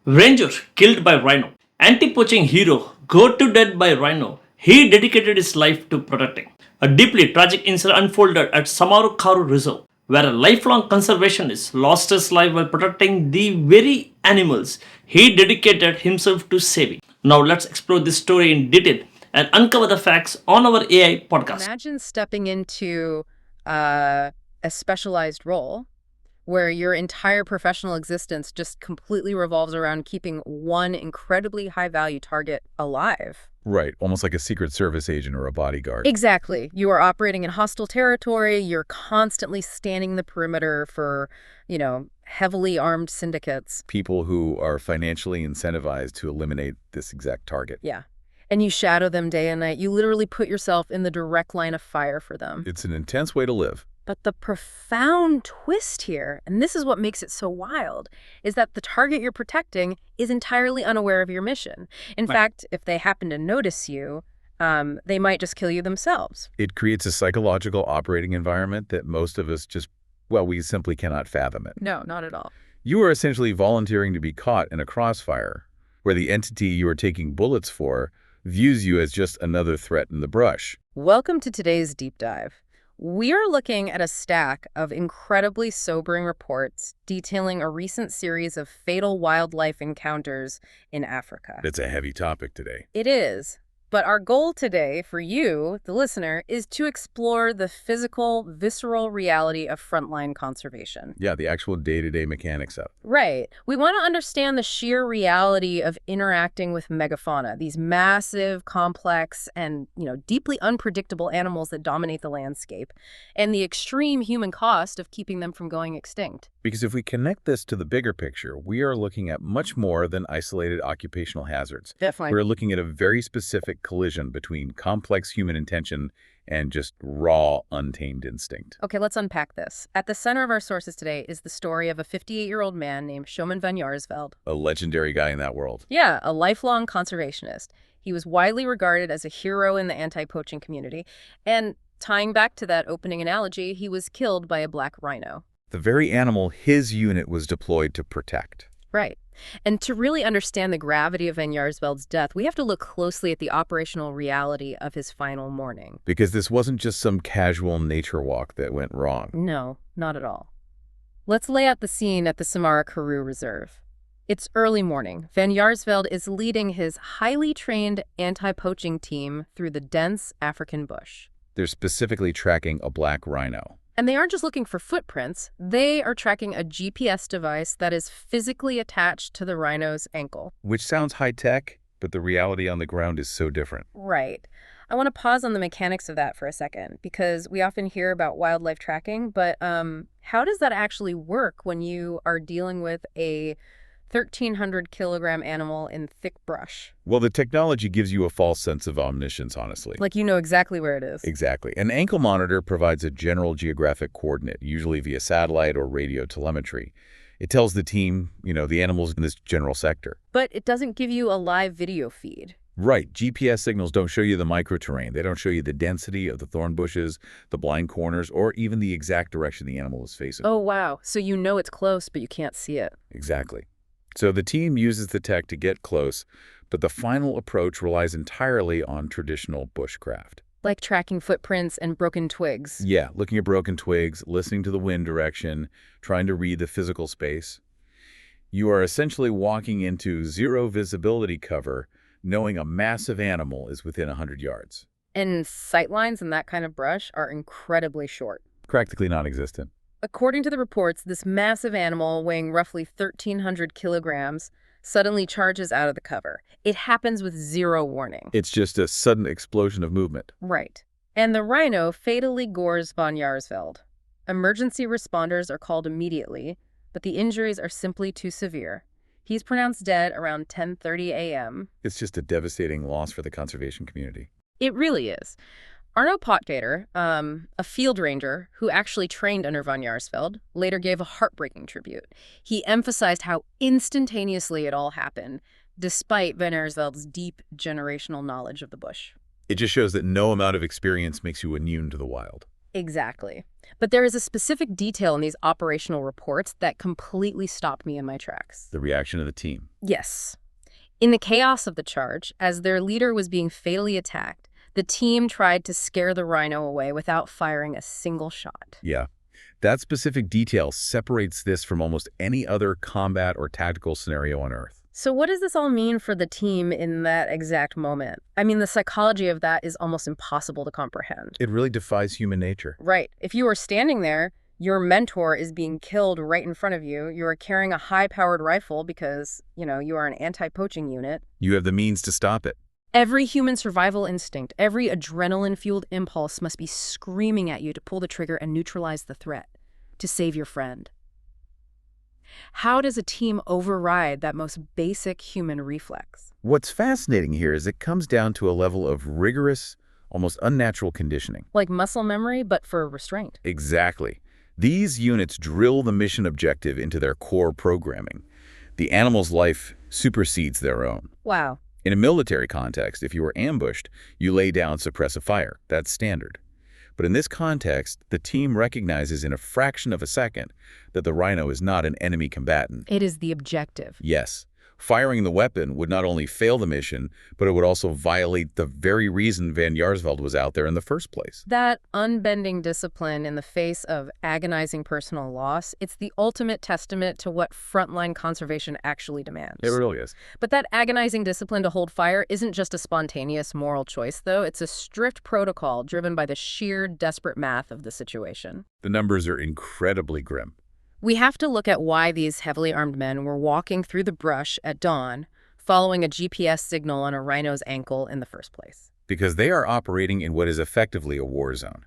Ranger killed by Rhino. Anti-poaching hero go to death by Rhino. He dedicated his life to protecting. A deeply tragic incident unfolded at Samara Karoo Reserve, where a lifelong conservationist lost his life while protecting the very animals he dedicated himself to saving. Now let's explore this story in detail and uncover the facts on our AI podcast. Imagine stepping into a specialized role where your entire professional existence just completely revolves around keeping one incredibly high-value target alive. Right, almost like a Secret Service agent or a bodyguard. Exactly. You are operating in hostile territory. You're constantly scanning the perimeter for, heavily armed syndicates. People who are financially incentivized to eliminate this exact target. Yeah. And you shadow them day and night. You literally put yourself in the direct line of fire for them. It's an intense way to live. But the profound twist here, and this is what makes it so wild, is that the target you're protecting is entirely unaware of your mission. In fact, if they happen to notice you, they might just kill you themselves. It creates a psychological operating environment that most of us we simply cannot fathom it. No, not at all. You are essentially volunteering to be caught in a crossfire, where the entity you are taking bullets for views you as just another threat in the brush. Welcome to today's deep dive. We are looking at a stack of incredibly sobering reports detailing a recent series of fatal wildlife encounters in Africa. It's a heavy topic today. It is. But our goal today for you, the listener, is to explore the physical, visceral reality of frontline conservation. Yeah, the actual day-to-day mechanics of it. Right. We want to understand the sheer reality of interacting with megafauna, these massive, complex, and, deeply unpredictable animals that dominate the landscape, and the extreme human cost of keeping them from going extinct. Because if we connect this to the bigger picture, we are looking at much more than isolated occupational hazards. Definitely. We're looking at a very specific collision between complex human intention and just raw, untamed instinct. Okay, let's unpack this. At the center of our sources today is the story of a 58-year-old man named Schoeman van Jaarsveld. A legendary guy in that world. Yeah, a lifelong conservationist. He was widely regarded as a hero in the anti-poaching community. And tying back to that opening analogy, he was killed by a black rhino. The very animal his unit was deployed to protect. Right. And to really understand the gravity of Van Jaarsveld's death, we have to look closely at the operational reality of his final morning. Because this wasn't just some casual nature walk that went wrong. No, not at all. Let's lay out the scene at the Samara Karoo Reserve. It's early morning. Van Jaarsveld is leading his highly trained anti-poaching team through the dense African bush. They're specifically tracking a black rhino. And they aren't just looking for footprints, they are tracking a GPS device that is physically attached to the rhino's ankle. Which sounds high-tech, but the reality on the ground is so different. Right. I want to pause on the mechanics of that for a second, because we often hear about wildlife tracking, but how does that actually work when you are dealing with a 1,300-kilogram animal in thick brush? Well, the technology gives you a false sense of omniscience, honestly. Like you know exactly where it is. Exactly. An ankle monitor provides a general geographic coordinate, usually via satellite or radio telemetry. It tells the team, the animals in this general sector. But it doesn't give you a live video feed. Right. GPS signals don't show you the microterrain. They don't show you the density of the thorn bushes, the blind corners, or even the exact direction the animal is facing. Oh, wow. So you know it's close, but you can't see it. Exactly. So the team uses the tech to get close, but the final approach relies entirely on traditional bushcraft. Like tracking footprints and broken twigs. Yeah, looking at broken twigs, listening to the wind direction, trying to read the physical space. You are essentially walking into zero visibility cover, knowing a massive animal is within 100 yards. And sightlines in that kind of brush are incredibly short. Practically non-existent. According to the reports, this massive animal weighing roughly 1,300 kilograms suddenly charges out of the cover. It happens with zero warning. It's just a sudden explosion of movement. Right. And the rhino fatally gores Van Jaarsveld. Emergency responders are called immediately, but the injuries are simply too severe. He's pronounced dead around 10:30 a.m. It's just a devastating loss for the conservation community. It really is. Arno Potgater, a field ranger who actually trained under Van Jaarsveld, later gave a heartbreaking tribute. He emphasized how instantaneously it all happened, despite Van Jaarsveld's deep generational knowledge of the bush. It just shows that no amount of experience makes you immune to the wild. Exactly. But there is a specific detail in these operational reports that completely stopped me in my tracks. The reaction of the team. Yes. In the chaos of the charge, as their leader was being fatally attacked, the team tried to scare the rhino away without firing a single shot. Yeah. That specific detail separates this from almost any other combat or tactical scenario on Earth. So what does this all mean for the team in that exact moment? I mean, the psychology of that is almost impossible to comprehend. It really defies human nature. Right. If you are standing there, your mentor is being killed right in front of you. You are carrying a high-powered rifle because, you are an anti-poaching unit. You have the means to stop it. Every human survival instinct, every adrenaline-fueled impulse must be screaming at you to pull the trigger and neutralize the threat, to save your friend. How does a team override that most basic human reflex? What's fascinating here is it comes down to a level of rigorous, almost unnatural conditioning. Like muscle memory, but for restraint. Exactly. These units drill the mission objective into their core programming. The animal's life supersedes their own. Wow. In a military context, if you are ambushed, you lay down suppressive fire. That's standard. But in this context, the team recognizes in a fraction of a second that the rhino is not an enemy combatant. It is the objective. Yes. Firing the weapon would not only fail the mission, but it would also violate the very reason Van Jaarsveld was out there in the first place. That unbending discipline in the face of agonizing personal loss, it's the ultimate testament to what frontline conservation actually demands. It really is. But that agonizing discipline to hold fire isn't just a spontaneous moral choice, though. It's a strict protocol driven by the sheer desperate math of the situation. The numbers are incredibly grim. We have to look at why these heavily armed men were walking through the brush at dawn, following a GPS signal on a rhino's ankle in the first place. Because they are operating in what is effectively a war zone.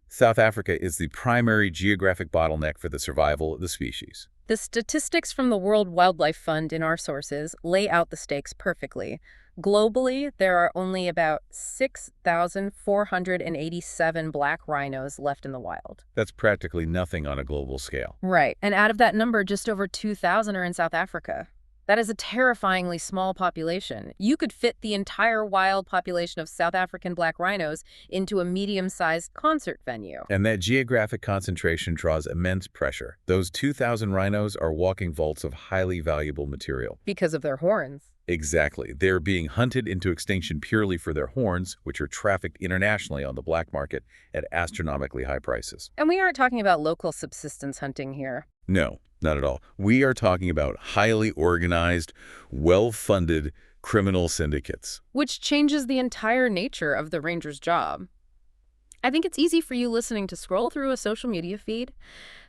South Africa is the primary geographic bottleneck for the survival of the species. The statistics from the World Wildlife Fund in our sources lay out the stakes perfectly. Globally, there are only about 6,487 black rhinos left in the wild. That's practically nothing on a global scale. Right. And out of that number, just over 2,000 are in South Africa. That is a terrifyingly small population. You could fit the entire wild population of South African black rhinos into a medium-sized concert venue. And that geographic concentration draws immense pressure. Those 2,000 rhinos are walking vaults of highly valuable material. Because of their horns. Exactly. They're being hunted into extinction purely for their horns, which are trafficked internationally on the black market at astronomically high prices. And we aren't talking about local subsistence hunting here. No, not at all. We are talking about highly organized, well-funded criminal syndicates. Which changes the entire nature of the ranger's job. I think it's easy for you listening to scroll through a social media feed,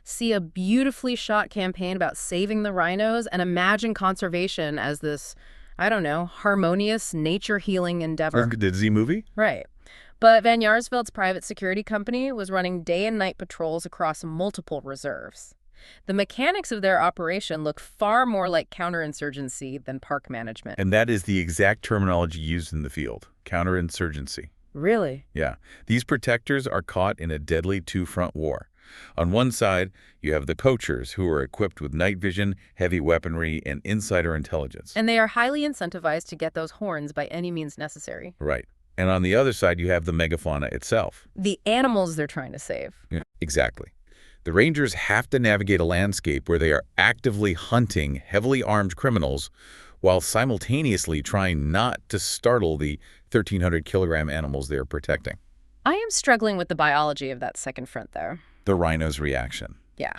see a beautifully shot campaign about saving the rhinos, and imagine conservation as this, harmonious nature-healing endeavor. The Z movie? Right. But Van Jaarsveld's private security company was running day and night patrols across multiple reserves. The mechanics of their operation look far more like counterinsurgency than park management. And that is the exact terminology used in the field, counterinsurgency. Really? Yeah. These protectors are caught in a deadly two-front war. On one side, you have the poachers, who are equipped with night vision, heavy weaponry, and insider intelligence. And they are highly incentivized to get those horns by any means necessary. Right. And on the other side, you have the megafauna itself. The animals they're trying to save. Yeah, exactly. The rangers have to navigate a landscape where they are actively hunting heavily armed criminals while simultaneously trying not to startle the 1,300-kilogram animals they are protecting. I am struggling with the biology of that second front, though. The rhino's reaction. Yeah.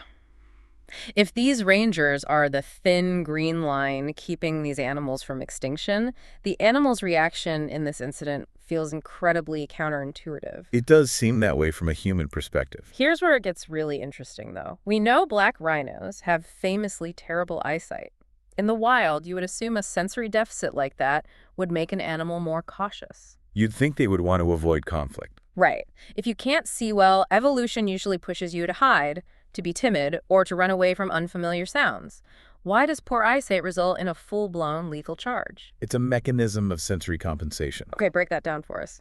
If these rangers are the thin green line keeping these animals from extinction, the animal's reaction in this incident feels incredibly counterintuitive. It does seem that way from a human perspective. Here's where it gets really interesting, though. We know black rhinos have famously terrible eyesight. In the wild, you would assume a sensory deficit like that would make an animal more cautious. You'd think they would want to avoid conflict. Right. If you can't see well, evolution usually pushes you to hide, to be timid, or to run away from unfamiliar sounds. Why does poor eyesight result in a full-blown lethal charge? It's a mechanism of sensory compensation. Okay, break that down for us.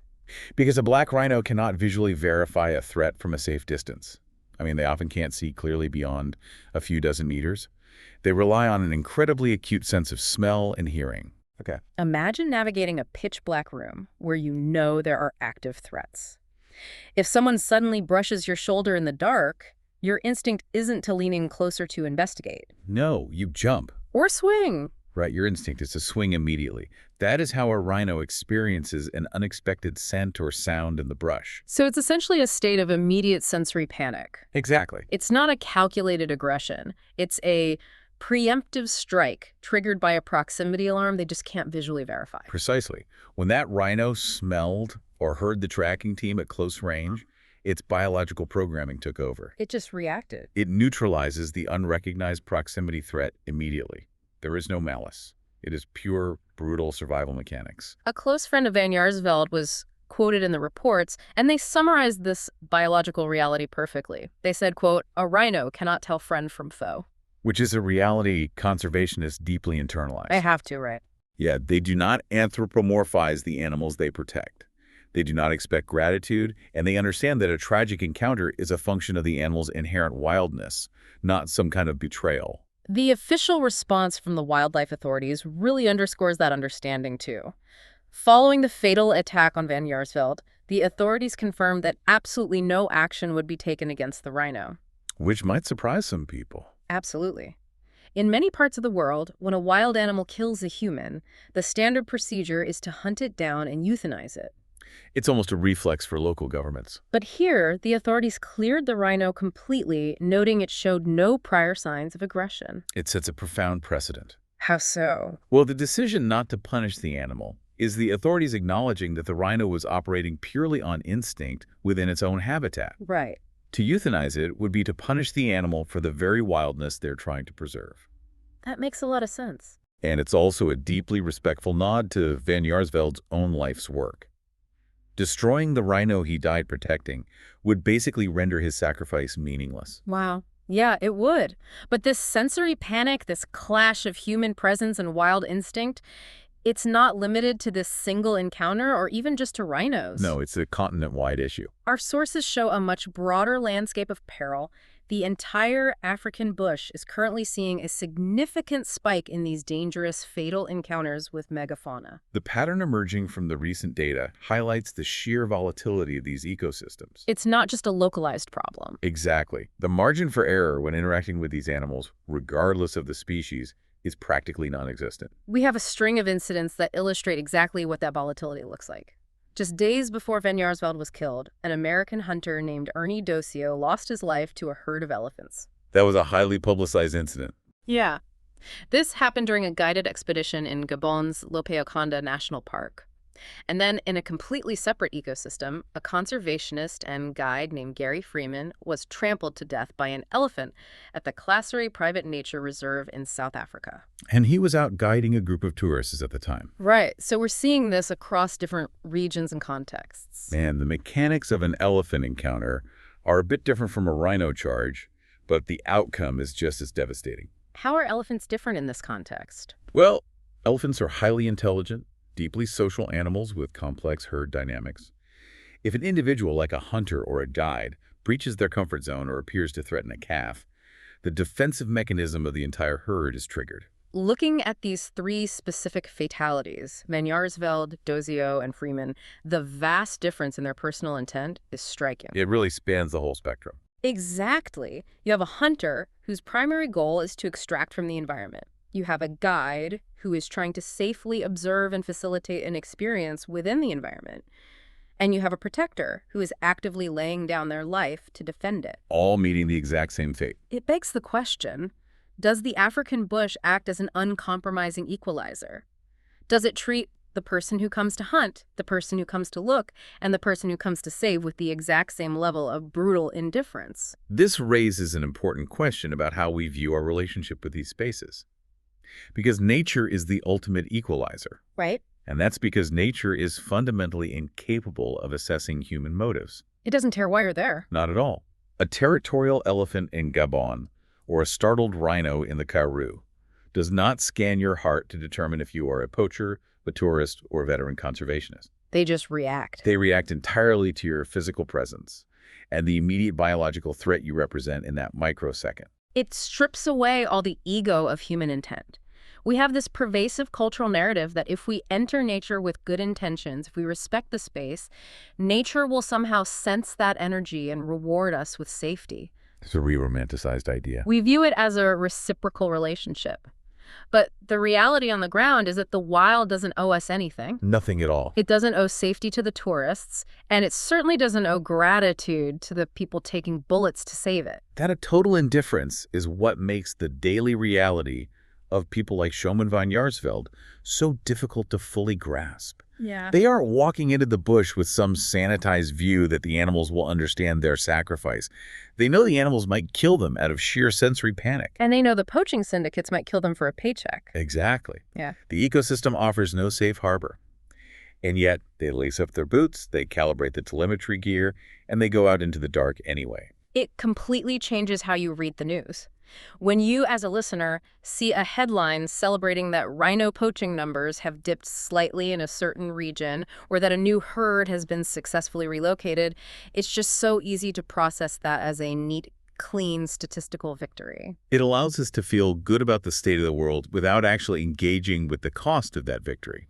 Because a black rhino cannot visually verify a threat from a safe distance. They often can't see clearly beyond a few dozen meters. They rely on an incredibly acute sense of smell and hearing. Okay. Imagine navigating a pitch-black room where you know there are active threats. If someone suddenly brushes your shoulder in the dark, your instinct isn't to lean in closer to investigate. No, you jump. Or swing. Right, your instinct is to swing immediately. That is how a rhino experiences an unexpected scent or sound in the brush. So it's essentially a state of immediate sensory panic. Exactly. It's not a calculated aggression. It's a preemptive strike triggered by a proximity alarm they just can't visually verify. Precisely. When that rhino smelled or heard the tracking team at close range, its biological programming took over. It just reacted. It neutralizes the unrecognized proximity threat immediately. There is no malice. It is pure, brutal survival mechanics. A close friend of Van Jaarsveld was quoted in the reports, and they summarized this biological reality perfectly. They said, quote, "A rhino cannot tell friend from foe." Which is a reality conservationists deeply internalized. I have to, right? Yeah, they do not anthropomorphize the animals they protect. They do not expect gratitude, and they understand that a tragic encounter is a function of the animal's inherent wildness, not some kind of betrayal. The official response from the wildlife authorities really underscores that understanding, too. Following the fatal attack on Van Jaarsveld, the authorities confirmed that absolutely no action would be taken against the rhino. Which might surprise some people. Absolutely. In many parts of the world, when a wild animal kills a human, the standard procedure is to hunt it down and euthanize it. It's almost a reflex for local governments. But here, the authorities cleared the rhino completely, noting it showed no prior signs of aggression. It sets a profound precedent. How so? Well, the decision not to punish the animal is the authorities acknowledging that the rhino was operating purely on instinct within its own habitat. Right. To euthanize it would be to punish the animal for the very wildness they're trying to preserve. That makes a lot of sense. And it's also a deeply respectful nod to Van Jaarsveld's own life's work. Destroying the rhino he died protecting would basically render his sacrifice meaningless. Wow. Yeah, it would. But this sensory panic, this clash of human presence and wild instinct, it's not limited to this single encounter or even just to rhinos. No, it's a continent-wide issue. Our sources show a much broader landscape of peril. The entire African bush is currently seeing a significant spike in these dangerous, fatal encounters with megafauna. The pattern emerging from the recent data highlights the sheer volatility of these ecosystems. It's not just a localized problem. Exactly. The margin for error when interacting with these animals, regardless of the species, is practically non-existent. We have a string of incidents that illustrate exactly what that volatility looks like. Just days before Van Jaarsveld was killed, an American hunter named Ernie Docio lost his life to a herd of elephants. That was a highly publicized incident. Yeah. This happened during a guided expedition in Gabon's Lopeokonda National Park. And then, in a completely separate ecosystem, a conservationist and guide named Gary Freeman was trampled to death by an elephant at the Klasery Private Nature Reserve in South Africa. And he was out guiding a group of tourists at the time. Right. So we're seeing this across different regions and contexts. Man, the mechanics of an elephant encounter are a bit different from a rhino charge, but the outcome is just as devastating. How are elephants different in this context? Well, elephants are highly intelligent, deeply social animals with complex herd dynamics. If an individual like a hunter or a guide breaches their comfort zone or appears to threaten a calf, the defensive mechanism of the entire herd is triggered. Looking at these three specific fatalities, Van Jaarsveld, Docio, and Freeman, the vast difference in their personal intent is striking. It really spans the whole spectrum. Exactly. You have a hunter whose primary goal is to extract from the environment. You have a guide who is trying to safely observe and facilitate an experience within the environment. And you have a protector who is actively laying down their life to defend it. All meeting the exact same fate. It begs the question, does the African bush act as an uncompromising equalizer? Does it treat the person who comes to hunt, the person who comes to look, and the person who comes to save with the exact same level of brutal indifference? This raises an important question about how we view our relationship with these spaces. Because nature is the ultimate equalizer. Right? And that's because nature is fundamentally incapable of assessing human motives. It doesn't care why you're there. Not at all. A territorial elephant in Gabon or a startled rhino in the Karoo does not scan your heart to determine if you are a poacher, a tourist, or a veteran conservationist. They just react. They react entirely to your physical presence and the immediate biological threat you represent in that microsecond. It strips away all the ego of human intent. We have this pervasive cultural narrative that if we enter nature with good intentions, if we respect the space, nature will somehow sense that energy and reward us with safety. It's a re-romanticized idea. We view it as a reciprocal relationship. But the reality on the ground is that the wild doesn't owe us anything. Nothing at all. It doesn't owe safety to the tourists, and it certainly doesn't owe gratitude to the people taking bullets to save it. That total indifference is what makes the daily reality of people like Schoeman van Jaarsveld so difficult to fully grasp. Yeah. They aren't walking into the bush with some sanitized view that the animals will understand their sacrifice. They know the animals might kill them out of sheer sensory panic. And they know the poaching syndicates might kill them for a paycheck. Exactly. Yeah. The ecosystem offers no safe harbor. And yet, they lace up their boots, they calibrate the telemetry gear, and they go out into the dark anyway. It completely changes how you read the news. When you, as a listener, see a headline celebrating that rhino poaching numbers have dipped slightly in a certain region or that a new herd has been successfully relocated, it's just so easy to process that as a neat, clean statistical victory. It allows us to feel good about the state of the world without actually engaging with the cost of that victory.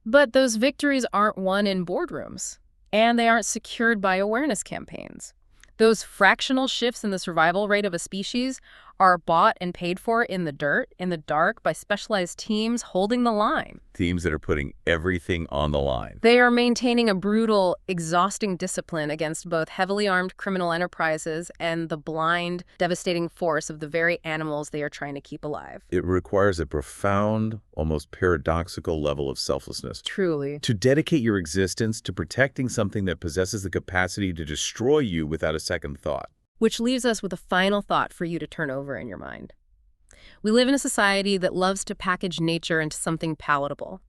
But those victories aren't won in boardrooms, and they aren't secured by awareness campaigns. Those fractional shifts in the survival rate of a species are bought and paid for in the dirt, in the dark, by specialized teams holding the line. Teams that are putting everything on the line. They are maintaining a brutal, exhausting discipline against both heavily armed criminal enterprises and the blind, devastating force of the very animals they are trying to keep alive. It requires a profound, almost paradoxical level of selflessness. Truly. To dedicate your existence to protecting something that possesses the capacity to destroy you without a second thought. Which leaves us with a final thought for you to turn over in your mind. We live in a society that loves to package nature into something palatable.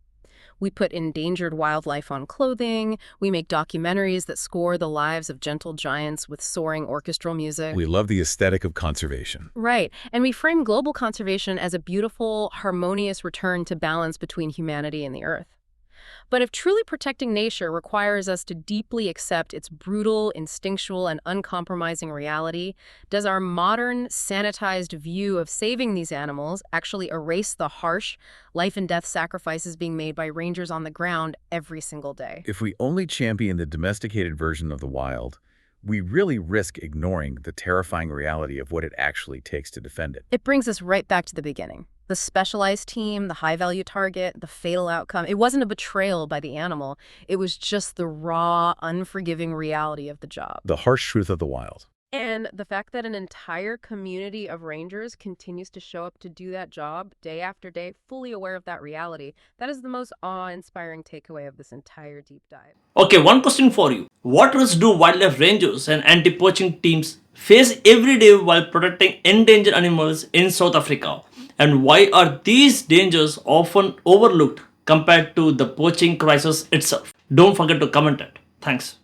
We put endangered wildlife on clothing. We make documentaries that score the lives of gentle giants with soaring orchestral music. We love the aesthetic of conservation. Right. And we frame global conservation as a beautiful, harmonious return to balance between humanity and the earth. But if truly protecting nature requires us to deeply accept its brutal, instinctual, and uncompromising reality, does our modern, sanitized view of saving these animals actually erase the harsh, life-and-death sacrifices being made by rangers on the ground every single day? If we only champion the domesticated version of the wild, we really risk ignoring the terrifying reality of what it actually takes to defend it. It brings us right back to the beginning. The specialized team, the high-value target, the fatal outcome. It wasn't a betrayal by the animal. It was just the raw, unforgiving reality of the job. The harsh truth of the wild. And the fact that an entire community of rangers continues to show up to do that job day after day, fully aware of that reality, that is the most awe-inspiring takeaway of this entire deep dive. Okay, one question for you. What risks do wildlife rangers and anti-poaching teams face every day while protecting endangered animals in South Africa? And why are these dangers often overlooked compared to the poaching crisis itself? Don't forget to comment it. Thanks.